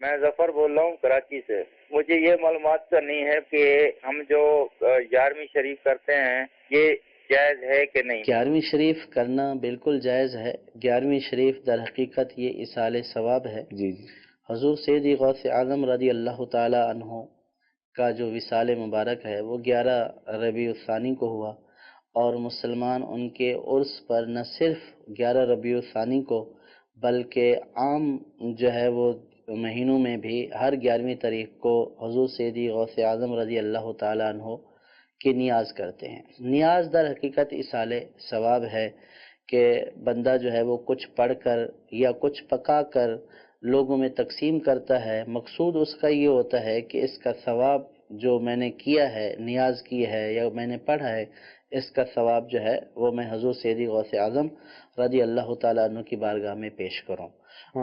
میں ظفر بول رہا ہوں کراچی سے۔ مجھے یہ معلومات کرنی ہے کہ ہم جو 11ویں شریف کرتے ہیں یہ جائز ہے کہ نہیں؟ 11ویں شریف کرنا بالکل جائز ہے۔ 11ویں شریف در حقیقت یہ اصال ثواب ہے۔ جی حضور سیدی غوث اعظم رضی اللہ تعالی عنہ کا جو وصال مبارک ہے وہ 11 ربیع الثانی کو ہوا، اور مسلمان ان کے عرس پر نہ صرف 11 ربیع الثانی کو بلکہ عام جو ہے وہ مہینوں میں بھی ہر 11ویں تاریخ کو حضور سیدی غوث اعظم رضی اللہ تعالی عنہ کی نیاز کرتے ہیں۔ نیاز در حقیقت اصال ثواب ہے کہ بندہ جو ہے وہ کچھ پڑھ کر یا کچھ پکا کر لوگوں میں تقسیم کرتا ہے۔ مقصود اس کا یہ ہوتا ہے کہ اس کا ثواب جو میں نے کیا ہے، نیاز کی ہے یا میں نے پڑھا ہے، اس کا ثواب جو ہے وہ میں حضور سیدی غوث اعظم رضی اللہ تعالیٰ عنہ کی بارگاہ میں پیش کروں۔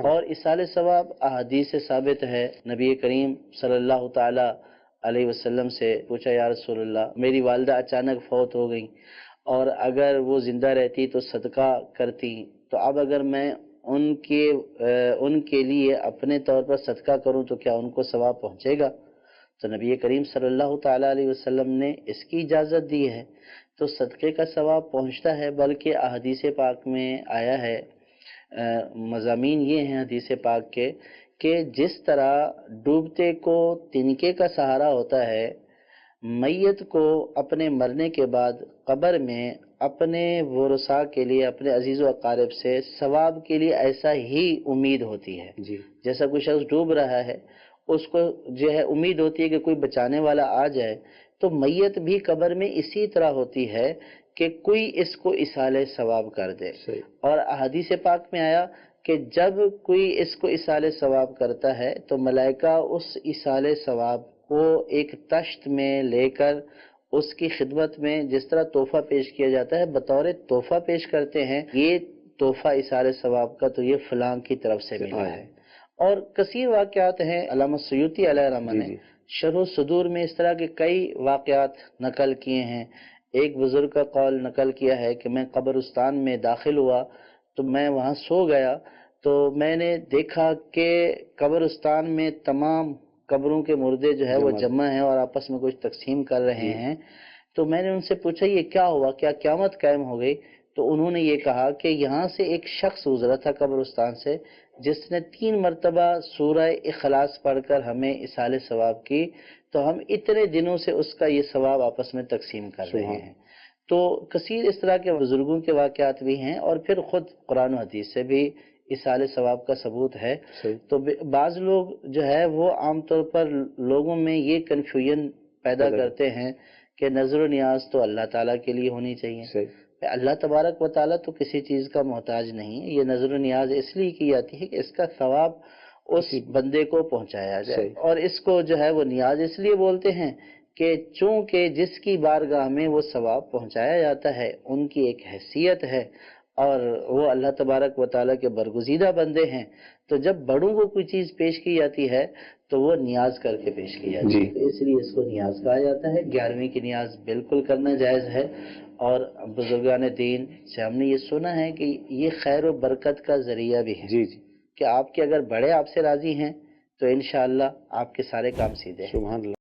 اور اصال ثواب احادیث سے ثابت ہے۔ نبی کریم صلی اللہ تعالیٰ علیہ وسلم سے پوچھا، یا رسول اللہ میری والدہ اچانک فوت ہو گئی اور اگر وہ زندہ رہتی تو صدقہ کرتی، تو اب اگر میں ان کے لیے اپنے طور پر صدقہ کروں تو کیا ان کو ثواب پہنچے گا؟ تو نبی کریم صلی اللہ تعالیٰ علیہ وسلم نے اس کی اجازت دی ہے، تو صدقے کا ثواب پہنچتا ہے۔ بلکہ احادیث پاک میں آیا ہے، مضامین یہ ہیں حدیث پاک کے کہ جس طرح ڈوبتے کو تنکے کا سہارا ہوتا ہے، میت کو اپنے مرنے کے بعد قبر میں اپنے ورثاء کے لیے، اپنے عزیز و اقارب سے ثواب کے لیے ایسا ہی امید ہوتی ہے۔ جیسا کوئی شخص ڈوب رہا ہے، اس کو جو ہے امید ہوتی ہے کہ کوئی بچانے والا آ جائے، تو میت بھی قبر میں اسی طرح ہوتی ہے کہ کوئی اس کو اصال ثواب کر دے۔ اور احادیث پاک میں آیا کہ جب کوئی اس کو اصال ثواب کرتا ہے تو ملائکہ اس اصال ثواب کو ایک تشت میں لے کر اس کی خدمت میں جس طرح تحفہ پیش کیا جاتا ہے بطور تحفہ پیش کرتے ہیں، یہ تحفہ اصال ثواب کا تو یہ فلاں کی طرف سے ملا ہے۔ اور کثیر واقعات ہیں، علامہ سیوطی علیہ رحمہ نے شرح الصدور میں اس طرح کے کئی واقعات نقل کیے ہیں۔ ایک بزرگ کا قول نقل کیا ہے کہ میں قبرستان میں داخل ہوا تو میں وہاں سو گیا، تو میں نے دیکھا کہ قبرستان میں تمام قبروں کے مردے جو ہے وہ جمع ہیں اور آپس میں کچھ تقسیم کر رہے ہیں۔ تو میں نے ان سے پوچھا یہ کیا ہوا، کیا قیامت قائم ہو گئی؟ تو انہوں نے یہ کہا کہ یہاں سے ایک شخص گزرا تھا قبرستان سے جس نے 3 مرتبہ سورہ اخلاص پڑھ کر ہمیں اصال ثواب کی، تو ہم اتنے دنوں سے اس کا یہ ثواب آپس میں تقسیم کر رہے ہیں۔ تو کثیر اس طرح کے بزرگوں کے واقعات بھی ہیں، اور پھر خود قرآن و حدیث سے بھی اصال ثواب کا ثبوت ہے۔ تو بعض لوگ جو ہے وہ عام طور پر لوگوں میں یہ کنفیوژن پیدا کرتے ہیں کہ نظر و نیاز تو اللہ تعالیٰ کے لیے ہونی چاہیے۔ اللہ تبارک و تعالیٰ تو کسی چیز کا محتاج نہیں ہے، یہ نظر و نیاز اس لیے کی جاتی ہے کہ اس کا ثواب اس بندے کو پہنچایا جائے۔ اور اس کو جو ہے وہ نیاز اس لیے بولتے ہیں کہ چونکہ جس کی بارگاہ میں وہ ثواب پہنچایا جاتا ہے ان کی ایک حیثیت ہے اور وہ اللہ تبارک و تعالیٰ کے برگزیدہ بندے ہیں، تو جب بڑوں کو کوئی چیز پیش کی جاتی ہے تو وہ نیاز کر کے پیش کی جاتی ہے، تو اس لیے اس کو نیاز کہا جاتا ہے۔ 11ویں کی نیاز بالکل کرنا جائز ہے، اور بزرگان دین سے ہم نے یہ سنا ہے کہ یہ خیر و برکت کا ذریعہ بھی ہے کہ آپ کے اگر بڑے آپ سے راضی ہیں تو انشاءاللہ آپ کے سارے کام سیدھے ہیں۔